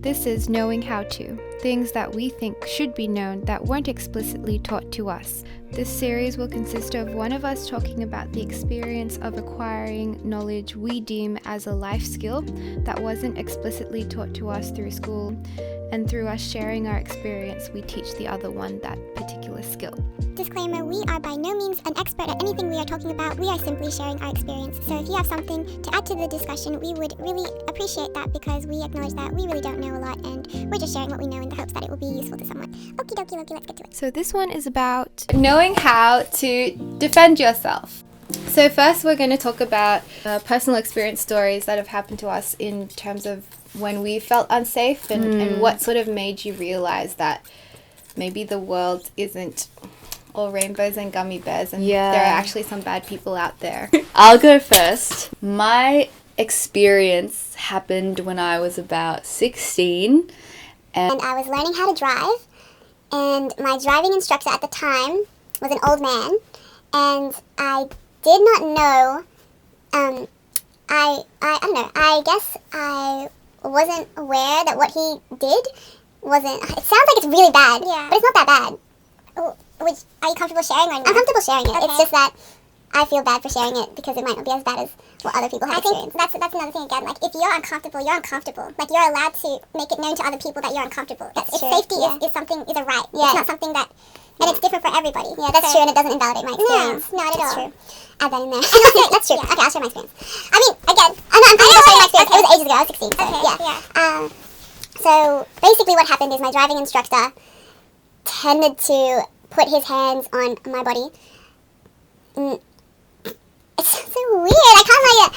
This is Knowing How To, things that we think should be known that weren't explicitly taught to us. This series will consist of one of us talking about the experience of acquiring knowledge we deem as a life skill that wasn't explicitly taught to us through school, and through us sharing our experience, we teach the other one that particular skill. Disclaimer, we are by no means an expert at anything we are talking about. We are simply sharing our experience. So if you have something to add to the discussion, we would really appreciate that, because we acknowledge that we really don't know a lot and we're just sharing what we know in the hopes that it will be useful to someone. Okie dokie, let's get to it. So this one is about knowing how to defend yourself. So first we're going to talk about personal experience stories that have happened to us in terms of when we felt unsafe and what sort of made you realize that maybe the world isn't all rainbows and gummy bears and there are actually some bad people out there. I'll go first. My experience happened when I was about 16. And I was learning how to drive, and my driving instructor at the time was an old man, and I did not know, I don't know, I guess I wasn't aware that what he did wasn't, it sounds like it's really bad, but it's not that bad. Are you comfortable sharing or not? I'm comfortable sharing it. Okay. It's just that I feel bad for sharing it because it might not be as bad as what other people have experienced. I think that's another thing again. Like, if you're uncomfortable, you're uncomfortable. Like, you're allowed to make it known to other people that you're uncomfortable. That's true. Safety is a right. Yeah. It's not something that, and it's different for everybody. Yeah, that's true, and it doesn't invalidate my experience. No, not at all. That's true. Add that in there. That's true. Okay, I'll share my experience. I mean, again, I'm comfortable sharing my experience. It was ages ago. I was 16. So, yeah. So basically, what happened is my driving instructor tended to put his hands on my body. It's so weird. I can't like it.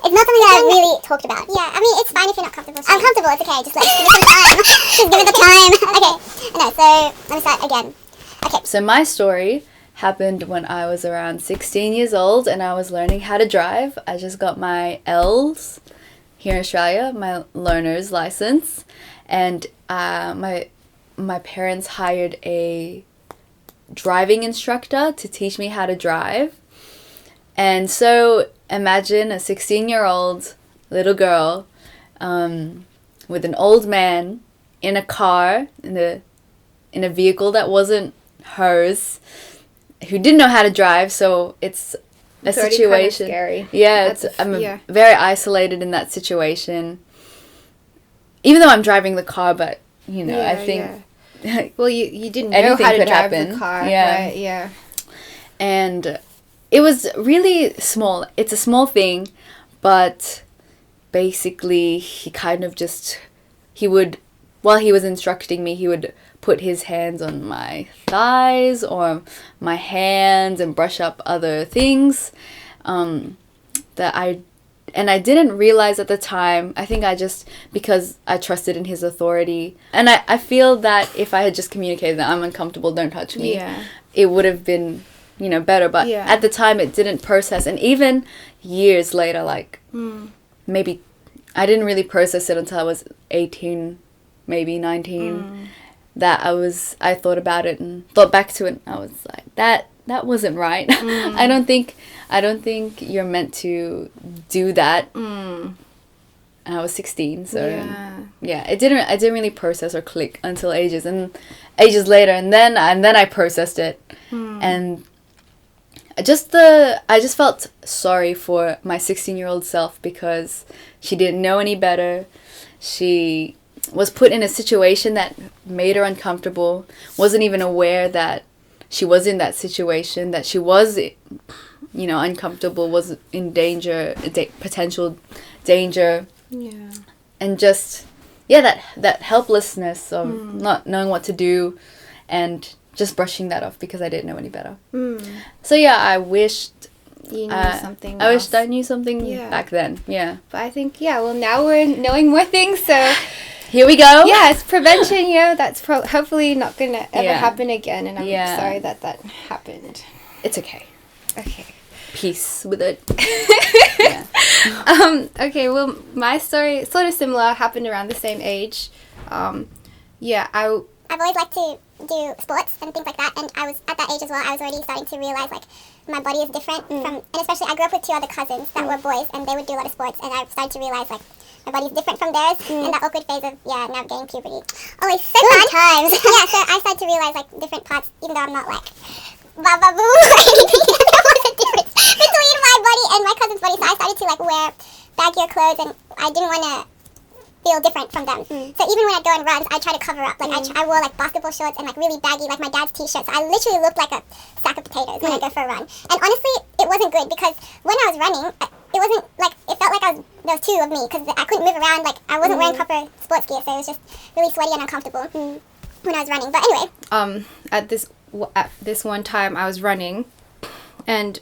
It's not something that I've really talked about. Yeah, I mean, it's fine if you're not comfortable. I'm comfortable. It's okay. Just give me some time. Just give it the time. Okay. No, so let me start again. Okay. So my story happened when I was around 16 years old and I was learning how to drive. I just got my L's here in Australia, my learner's license, and my parents hired a driving instructor to teach me how to drive. And so imagine a 16-year-old little girl with an old man in a car, in a vehicle that wasn't hers, who didn't know how to drive. So it's a situation. Kind of scary. Yeah, I'm very isolated in that situation. Even though I'm driving the car, but I think well, you didn't know how to drive the car, right? Yeah. And it was really small. It's a small thing, but basically while he was instructing me, he would put his hands on my thighs or my hands and brush up other things and I didn't realize at the time. I think because I trusted in his authority. And I feel that if I had just communicated that I'm uncomfortable, don't touch me, it would have been, better. But at the time it didn't process. And even years later, maybe I didn't really process it until I was 18, maybe 19, that I thought about it and thought back to it. And I was like, that wasn't right. I don't think you're meant to do that. And I was 16, so I didn't really process or click until ages later, and then I processed it, and I just felt sorry for my 16-year-old self because she didn't know any better. She was put in a situation that made her uncomfortable, wasn't even aware that she was in that situation, that she was, uncomfortable, was in danger, potential danger. Yeah. And just, that helplessness of not knowing what to do and just brushing that off because I didn't know any better. So, I wished you knew something I wished I knew something back then. Yeah. But I think, well, now we're knowing more things, so here we go. Yeah, it's prevention, that's hopefully not going to ever happen again, and I'm sorry that happened. It's okay. Okay. Peace with it. Okay, well, my story is sort of similar, happened around the same age. I've always liked to do sports and things like that, and I was at that age as well. I was already starting to realize my body is different and especially I grew up with two other cousins that were boys, and they would do a lot of sports, and I started to realize my body's different from theirs, and that awkward phase of, navigating puberty. Oh, it's so fun times. Yeah, so I started to realize, like, different parts, even though I'm not, like, ba-ba-boo or anything. There was a difference between my body and my cousin's body, so I started to, like, wear baggier clothes, and I didn't want to feel different from them. So even when I go on runs, I try to cover up. Like, I wore, like, basketball shorts and, like, really baggy, like my dad's t-shirts. So I literally looked like a sack of potatoes when I go for a run. And honestly, it wasn't good, because when I was running, it wasn't, like, it felt like there was two of me, because I couldn't move around. Like, I wasn't wearing proper sports gear, so it was just really sweaty and uncomfortable when I was running. But anyway. At this one time, I was running, and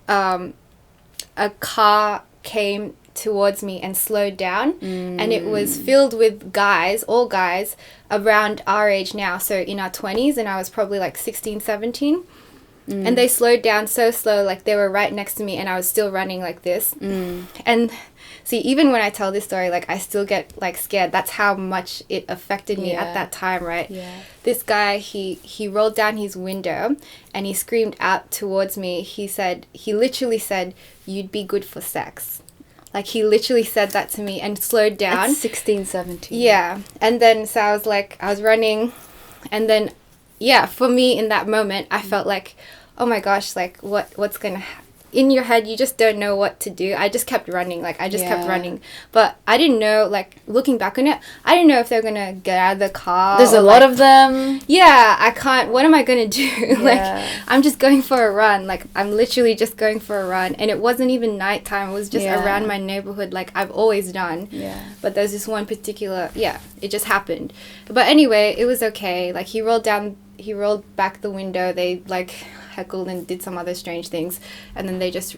a car came towards me and slowed down, and it was filled with guys, all guys around our age now, so in our 20s, and I was probably like 16, 17, and they slowed down so slow, like they were right next to me, and I was still running like this. And see, even when I tell this story, like, I still get, like, scared. That's how much it affected me at that time, right? This guy, he rolled down his window and he screamed out towards me. He literally said, "You'd be good for sex." Like, he literally said that to me and slowed down. At 16, 17. Yeah. And then, so I was running, and then, for me in that moment, I felt like, oh my gosh, like, what's going to in your head, you just don't know what to do. I just kept running. Like, I just kept running. But I didn't know, like, looking back on it, I didn't know if they were going to get out of the car. There's a lot of them. Yeah, I can't. What am I going to do? Like, I'm just going for a run. Like, I'm literally just going for a run. And it wasn't even nighttime. It was just around my neighborhood, like I've always done. But there's this one particular, it just happened. But anyway, it was okay. Like, he rolled back the window. They, like, heckled and did some other strange things, and then they just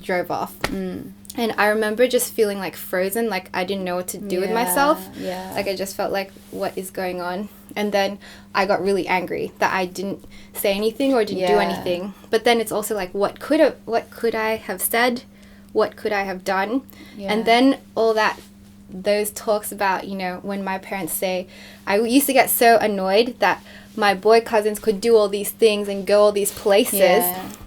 drove off. And I remember just feeling, like, frozen, like I didn't know what to do with myself. Like, I just felt like, what is going on? And then I got really angry that I didn't say anything or didn't do anything. But then it's also like, what could I have said? What could I have done? And then all that, those talks about, you know, when my parents say, I used to get so annoyed that my boy cousins could do all these things and go all these places,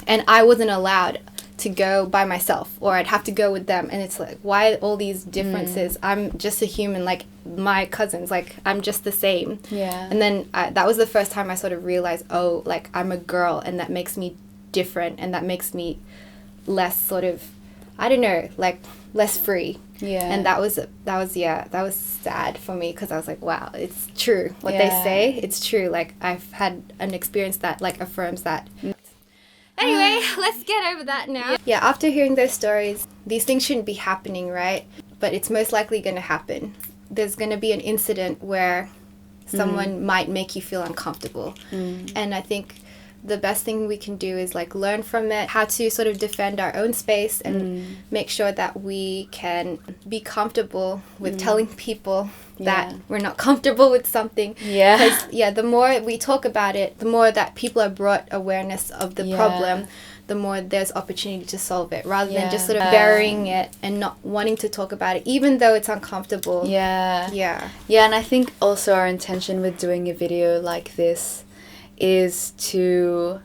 and I wasn't allowed to go by myself, or I'd have to go with them. And it's like, why all these differences? I'm just a human, like my cousins, like I'm just the same. And then that was the first time I sort of realized, oh, like, I'm a girl, and that makes me different, and that makes me less sort of, I don't know, like, less free. And that was sad for me, because I was like, wow, it's true what they say. It's true. Like, I've had an experience that, like, affirms that. Anyway, let's get over that now. After hearing those stories, these things shouldn't be happening, right? But it's most likely going to happen. There's going to be an incident where someone might make you feel uncomfortable. And I think the best thing we can do is, like, learn from it, how to sort of defend our own space, and make sure that we can be comfortable with telling people that we're not comfortable with something. Because, the more we talk about it, the more that people are brought awareness of the problem, the more there's opportunity to solve it, rather than just sort of burying it and not wanting to talk about it, even though it's uncomfortable. And I think also our intention with doing a video like this is to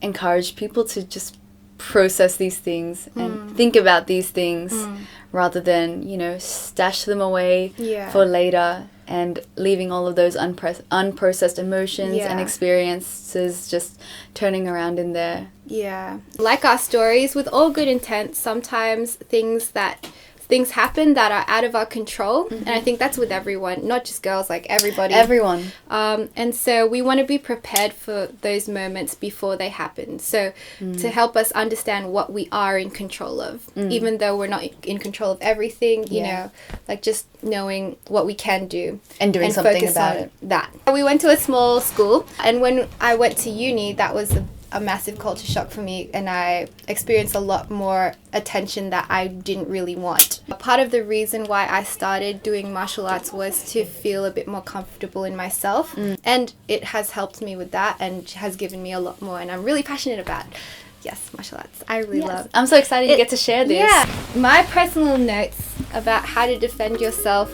encourage people to just process these things and think about these things, rather than, you know, stash them away for later, and leaving all of those unprocessed emotions and experiences just turning around in there. Like our stories, with all good intent, sometimes things happen that are out of our control. And I think that's with everyone, not just girls, like everybody. Everyone. And so we want to be prepared for those moments before they happen. So to help us understand what we are in control of, even though we're not in control of everything, you know, like just knowing what we can do. And doing something about it. That. We went to a small school, and when I went to uni, that was a massive culture shock for me, and I experienced a lot more attention that I didn't really want. Part of the reason why I started doing martial arts was to feel a bit more comfortable in myself, and it has helped me with that, and has given me a lot more, and I'm really passionate about martial arts. I really love. I'm so excited to get to share this. My personal notes about how to defend yourself.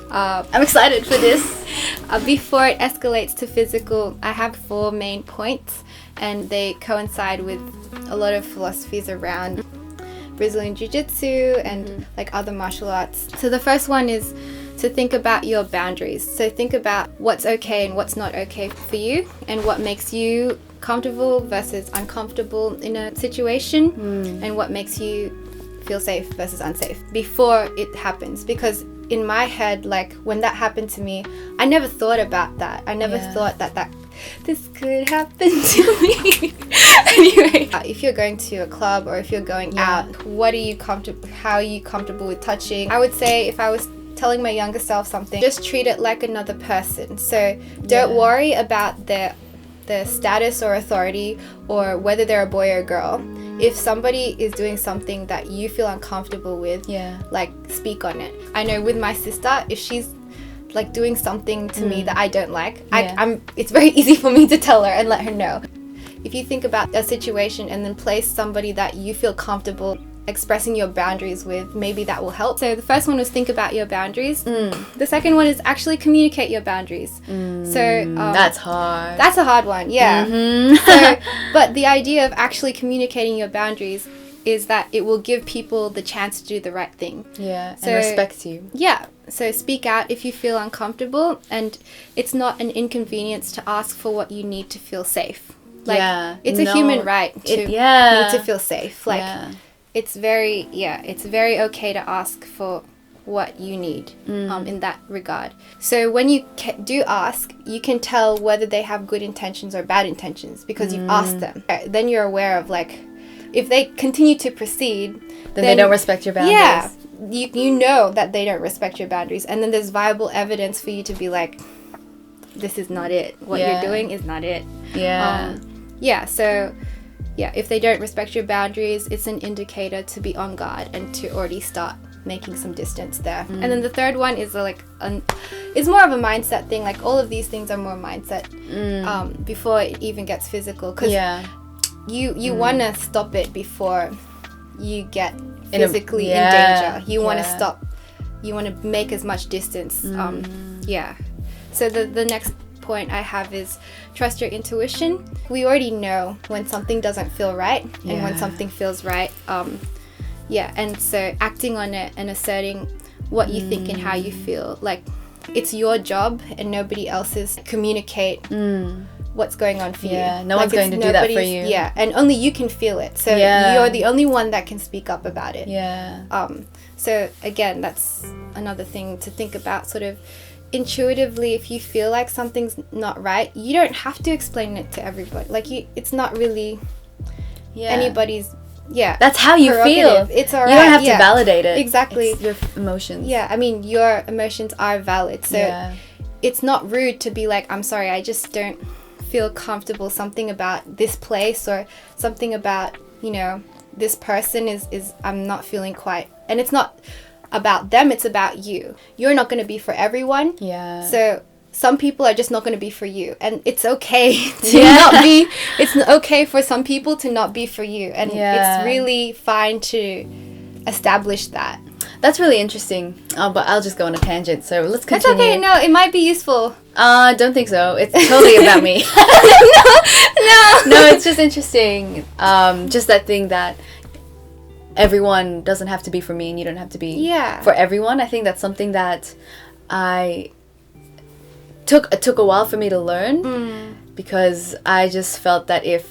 I'm excited for this. Before it escalates to physical, I have 4 main points, and they coincide with a lot of philosophies around Brazilian Jiu-Jitsu and like other martial arts. So the first one is to think about your boundaries. So think about what's okay and what's not okay for you, and what makes you comfortable versus uncomfortable in a situation, and what makes you feel safe versus unsafe before it happens. Because in my head, like when that happened to me, I never thought about that. I never thought that this could happen to me. Anyway, if you're going to a club or if you're going out, what are you comfortable? How are you comfortable with touching? I would say if I was telling my younger self something, just treat it like another person. So don't worry about their status or authority or whether they're a boy or a girl. If somebody is doing something that you feel uncomfortable with, like speak on it. I know with my sister, if she's like doing something to me that I don't like, it's very easy for me to tell her and let her know. If you think about a situation and then place somebody that you feel comfortable expressing your boundaries with, maybe that will help. So the first one was think about your boundaries. The second one is actually communicate your boundaries. So that's hard. That's a hard one, So, but the idea of actually communicating your boundaries is that it will give people the chance to do the right thing. And respect you. So speak out if you feel uncomfortable, and it's not an inconvenience to ask for what you need to feel safe. Like it's a human right to need to feel safe. Like it's very okay to ask for what you need in that regard. So when you do ask, you can tell whether they have good intentions or bad intentions because you've asked them. Then you're aware of like, if they continue to proceed, then they don't respect your boundaries. You know that they don't respect your boundaries, and then there's viable evidence for you to be like, this is not it. What you're doing is not it. So if they don't respect your boundaries, it's an indicator to be on guard and to already start making some distance there. And then the third one is it's more of a mindset thing. Like all of these things are more mindset before it even gets physical, because you want to stop it before you get physically in danger. You want to stop. You want to make as much distance. So the next point I have is trust your intuition. We already know when something doesn't feel right and when something feels right. And so acting on it and asserting what you think and how you feel. Like it's your job and nobody else's to communicate what's going on for you. No one's going to do that for you. And only you can feel it. So you're the only one that can speak up about it. So again, that's another thing to think about, sort of intuitively. If you feel like something's not right, you don't have to explain it to everybody. Like it's not really anybody's that's how you feel. It's alright. You don't have to validate it. Exactly. It's your emotions. I mean, your emotions are valid. So it's not rude to be like, I'm sorry, I just don't feel comfortable. Something about this place or something about, this person is I'm not feeling quite. And it's not about them, it's about you. You're not going to be for everyone. So some people are just not going to be for you, and it's okay to not be. It's okay for some people to not be for you, and it's really fine to establish that. That's really interesting. But I'll just go on a tangent, so let's continue. That's okay. No, it might be useful. I don't think so. It's totally about me. No, it's just interesting. Just that thing that everyone doesn't have to be for me, and you don't have to be for everyone. I think that's something that it took a while for me to learn, because I just felt that if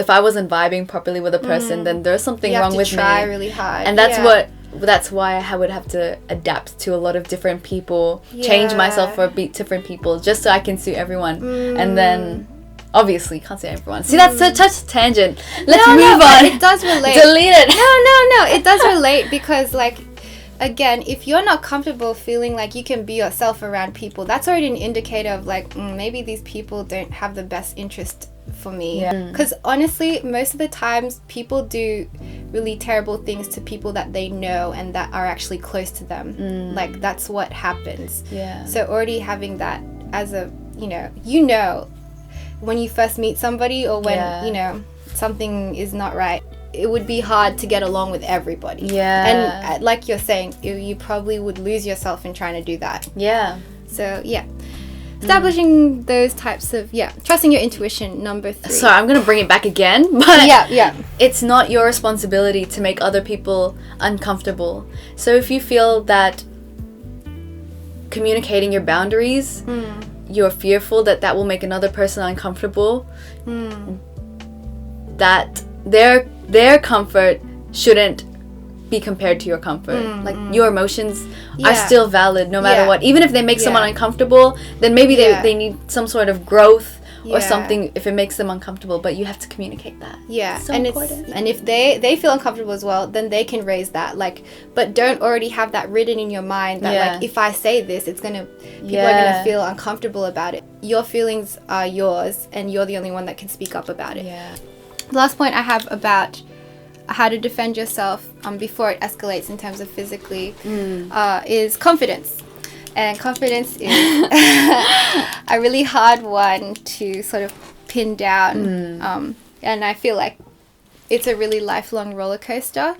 I wasn't vibing properly with a person, then there's something wrong with me. You have to try really hard. And that's why I would have to adapt to a lot of different people, change myself for different people, just so I can suit everyone. And then obviously can't suit everyone. See, that's such a tangent. Let's move on. It does relate. Delete it. No, it does relate, because like, again, if you're not comfortable feeling like you can be yourself around people, that's already an indicator of like, maybe these people don't have the best interest for me. Because honestly, most of the times people do really terrible things to people that they know and that are actually close to them. Like that's what happens. So already having that as a, when you first meet somebody, or when something is not right, it would be hard to get along with everybody. And like you're saying, you probably would lose yourself in trying to do that. So establishing those types of trusting your intuition. Number 3. So I'm gonna bring it back again, but yeah it's not your responsibility to make other people uncomfortable. So if you feel that communicating your boundaries, you're fearful that will make another person uncomfortable, that their comfort shouldn't be compared to your comfort. Like your emotions are still valid no matter what. Even if they make someone uncomfortable, then maybe they need some sort of growth or something if it makes them uncomfortable, but you have to communicate that. It's so important. And if they feel uncomfortable as well, then they can raise that, like, but don't already have that written in your mind that like, if I say this, it's gonna, people are gonna feel uncomfortable about it. Your feelings are yours and you're the only one that can speak up about it. The last point I have about how to defend yourself before it escalates in terms of physically is confidence. And confidence is a really hard one to sort of pin down. And I feel like it's a really lifelong roller coaster.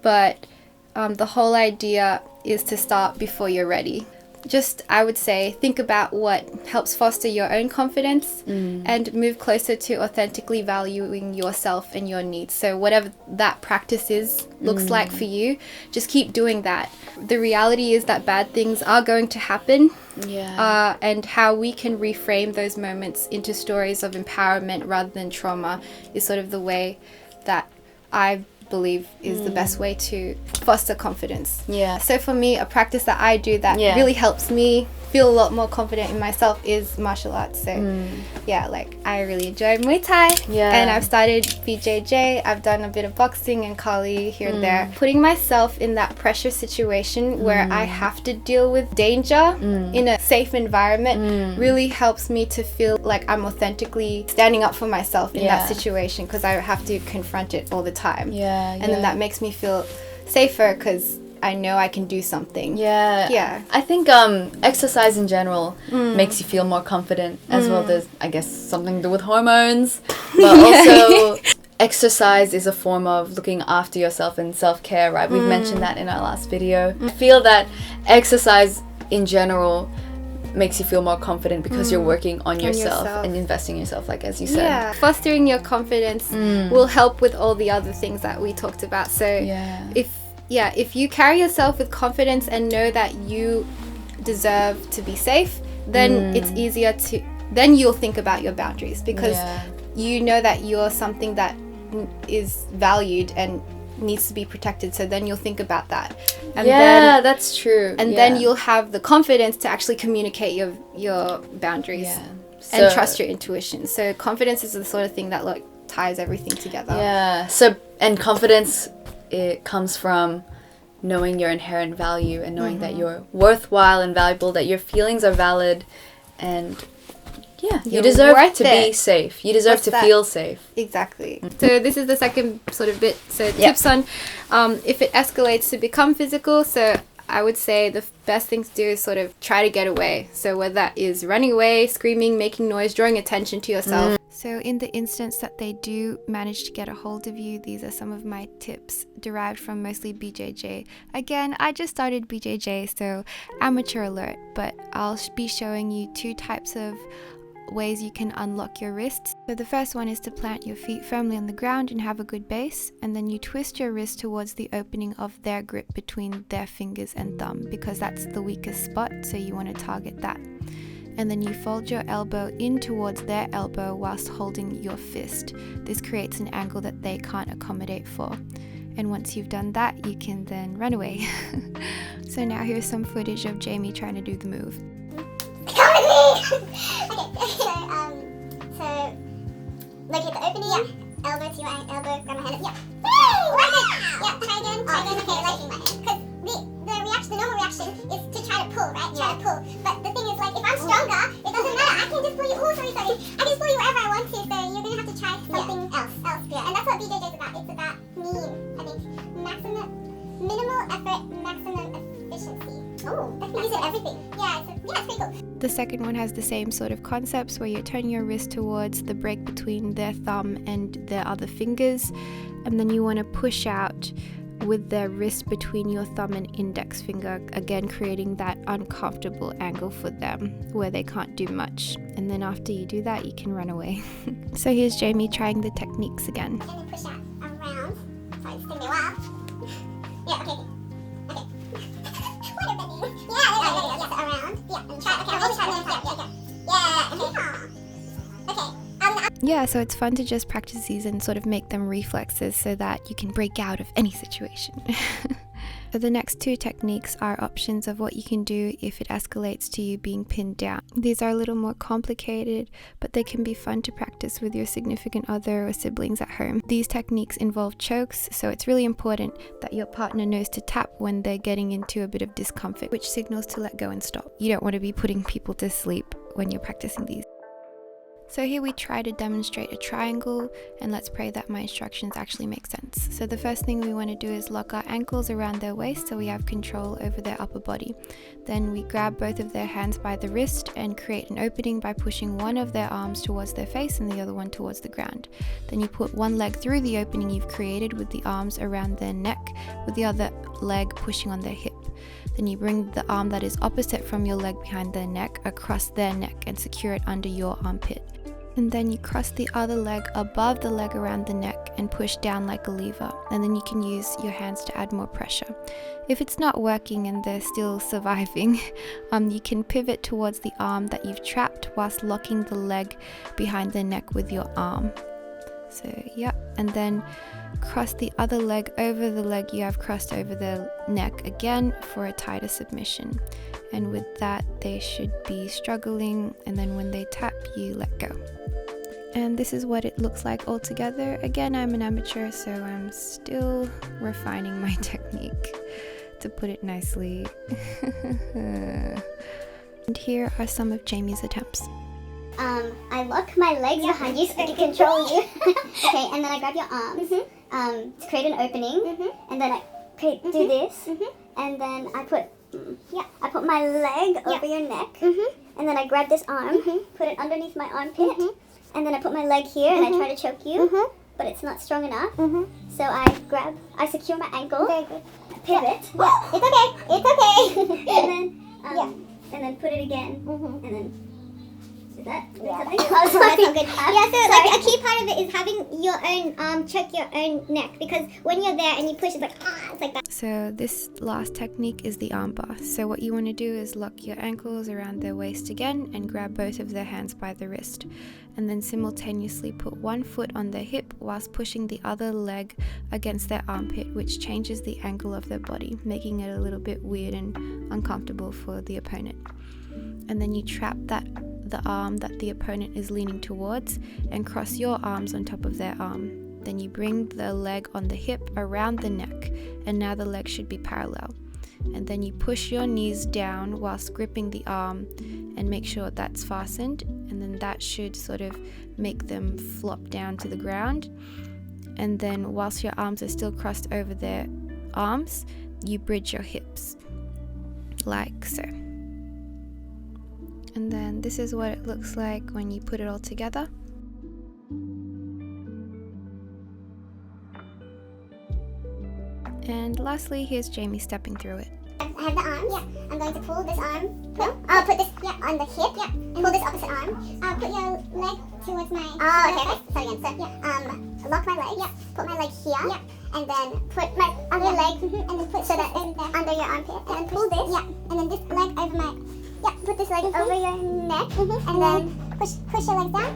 But the whole idea is to start before you're ready. Just, I would say, think about what helps foster your own confidence and move closer to authentically valuing yourself and your needs. So whatever that practice looks like for you, just keep doing that. The reality is that bad things are going to happen. And how we can reframe those moments into stories of empowerment rather than trauma is sort of the way that I believe is the best way to foster confidence. So for me, a practice that I do that really helps me feel a lot more confident in myself is martial arts. So like I really enjoy Muay Thai and I've started BJJ. I've done a bit of boxing and Kali here and there. Putting myself in that pressure situation where I have to deal with danger in a safe environment really helps me to feel like I'm authentically standing up for myself in that situation, because I have to confront it all the time. And then that makes me feel safer because I know I can do something. I think exercise in general makes you feel more confident as well. There's, I guess, something to do with hormones, but also exercise is a form of looking after yourself and self-care, right? We've mentioned that in our last video. I feel that exercise in general makes you feel more confident because you're working on yourself and investing in yourself, like as you said. Fostering your confidence will help with all the other things that we talked about. So if you carry yourself with confidence and know that you deserve to be safe, then it's easier to, then you'll think about your boundaries, because you know that you're something that is valued and needs to be protected. So then you'll think about that. And then, that's true. And then you'll have the confidence to actually communicate your boundaries and trust your intuition. So confidence is the sort of thing that like ties everything together. So, and confidence, it comes from knowing your inherent value and knowing that you're worthwhile and valuable, that your feelings are valid, and you deserve to be safe. You deserve to feel safe. Exactly. So this is the second sort of bit. So tips on if it escalates to become physical. So I would say the best thing to do is sort of try to get away. So whether that is running away, screaming, making noise, drawing attention to yourself. So in the instance that they do manage to get a hold of you, these are some of my tips derived from mostly BJJ. Again, I just started BJJ, so amateur alert, but I'll be showing you 2 types of ways you can unlock your wrists. So the first one is to plant your feet firmly on the ground and have a good base, and then you twist your wrist towards the opening of their grip between their fingers and thumb, because that's the weakest spot, so you want to target that. And then you fold your elbow in towards their elbow whilst holding your fist. This creates an angle that they can't accommodate for. And once you've done that, you can then run away. So now here's some footage of Jamie trying to do the move. Come with me! So locate the opening, elbow to your elbow, grab my hand up, try again, okay, liking my hand. Because the normal reaction is to try to pull, right? Try to pull. But the thing is, like, if I'm stronger, it doesn't matter. I can just pull you, sorry. I can just pull you wherever I want to, so you're going to have to try something else. And that's what BJJ is about. It's about I think, minimal effort, maximum efficiency. Oh, that can use in everything. It's pretty cool. The second one has the same sort of concepts, where you turn your wrist towards the break between their thumb and their other fingers, and then you want to push out with their wrist between your thumb and index finger, again creating that uncomfortable angle for them where they can't do much. And then after you do that, you can run away. So here's Jamie trying the techniques again. And then push that around. Sorry, it's taking me a while. Yeah, okay. What are you thinking? Yeah, around. Yeah, and try. Okay, I'll try. Yeah, so it's fun to just practice these and sort of make them reflexes so that you can break out of any situation. So the next two techniques are options of what you can do if it escalates to you being pinned down. These are a little more complicated, but they can be fun to practice with your significant other or siblings at home. These techniques involve chokes, so it's really important that your partner knows to tap when they're getting into a bit of discomfort, which signals to let go and stop. You don't want to be putting people to sleep when you're practicing these. So here we try to demonstrate a triangle, and let's pray that my instructions actually make sense. So the first thing we want to do is lock our ankles around their waist so we have control over their upper body. Then we grab both of their hands by the wrist and create an opening by pushing one of their arms towards their face and the other one towards the ground. Then you put one leg through the opening you've created with the arms around their neck, with the other leg pushing on their hip. Then you bring the arm that is opposite from your leg behind their neck across their neck and secure it under your armpit. And then you cross the other leg above the leg around the neck and push down like a lever. And then you can use your hands to add more pressure. If it's not working and they're still surviving, you can pivot towards the arm that you've trapped whilst locking the leg behind the neck with your arm. So yeah, and then cross the other leg over the leg you have crossed over the neck again for a tighter submission. And with that, they should be struggling, and then when they tap, you let go. And this is what it looks like all together. Again, I'm an amateur, so I'm still refining my technique, to put it nicely. And here are some of Jamie's attempts. I lock my legs behind you so I can control you. Okay, and then I grab your arms to create an opening, and then I do this, and then I put my leg over your neck, and then I grab this arm, put it underneath my armpit, and then I put my leg here and I try to choke you, but it's not strong enough. So I secure my ankle. Very good. Pivot. Yeah, it's okay. And then put it again, and then. That's not good. Yeah, so like a key part of it is having your own choke your own neck, because when you're there and you push, it's like it's like that. So this last technique is the arm bar. So what you want to do is lock your ankles around their waist again and grab both of their hands by the wrist, and then simultaneously put one foot on their hip whilst pushing the other leg against their armpit, which changes the angle of their body, making it a little bit weird and uncomfortable for the opponent. And then you trap the arm that the opponent is leaning towards and cross your arms on top of their arm. Then you bring the leg on the hip around the neck, and now the leg should be parallel. And then you push your knees down whilst gripping the arm and make sure that's fastened, and then that should sort of make them flop down to the ground. And then whilst your arms are still crossed over their arms, you bridge your hips like so. And then this is what it looks like when you put it all together. And lastly, here's Jamie stepping through it. I have the arms. Yeah. I'm going to pull this arm. I'll put this on the hip. Yeah. And pull this opposite arm. Put your leg towards my. Oh, okay. So again, so lock my leg. Yeah. Put my leg here. Yeah. And then put my other leg, and then put so that it's under your armpit. And then pull this. Yeah. And then this leg over my. Yeah, put this leg over your neck, and then push your legs down,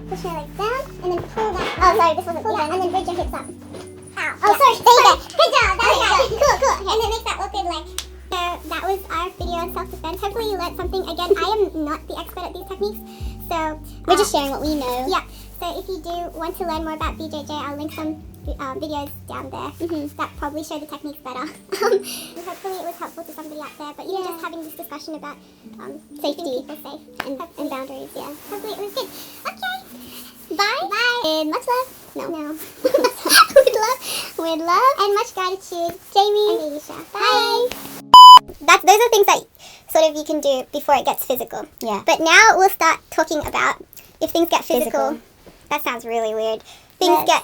and then pull that. Oh, sorry, this wasn't. Yeah, and then bridge your hips up. Ow. Oh, sorry. There you go. Good job. That was good. Cool. And then make that look good, like. So that was our video on self-defense. Hopefully you learned something. Again, I am not the expert at these techniques, so we're just sharing what we know. Yeah. So if you do want to learn more about BJJ, I'll link some videos down there that probably show the techniques better. Hopefully it was helpful to somebody out there, but even just having this discussion about safety, people safe, and boundaries, yeah. Hopefully it was good. Okay, bye. And much love. No. with love, and much gratitude, Jamie and Aiesha. Bye. Those are things that sort of you can do before it gets physical. Yeah. But now we'll start talking about if things get physical. That sounds really weird. Is there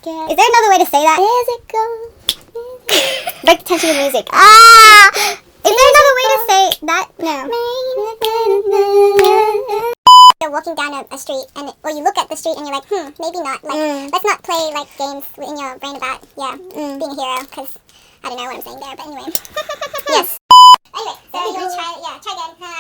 another way to say that? Physical. Break the tension with music. Ah! Is there another way to say that? No. You're walking down a street, or you look at the street and you're like, maybe not. Like, let's not play like games in your brain about, being a hero, because I don't know what I'm saying there, but anyway. Yes. Anyway, so you want to try it? Yeah, try again.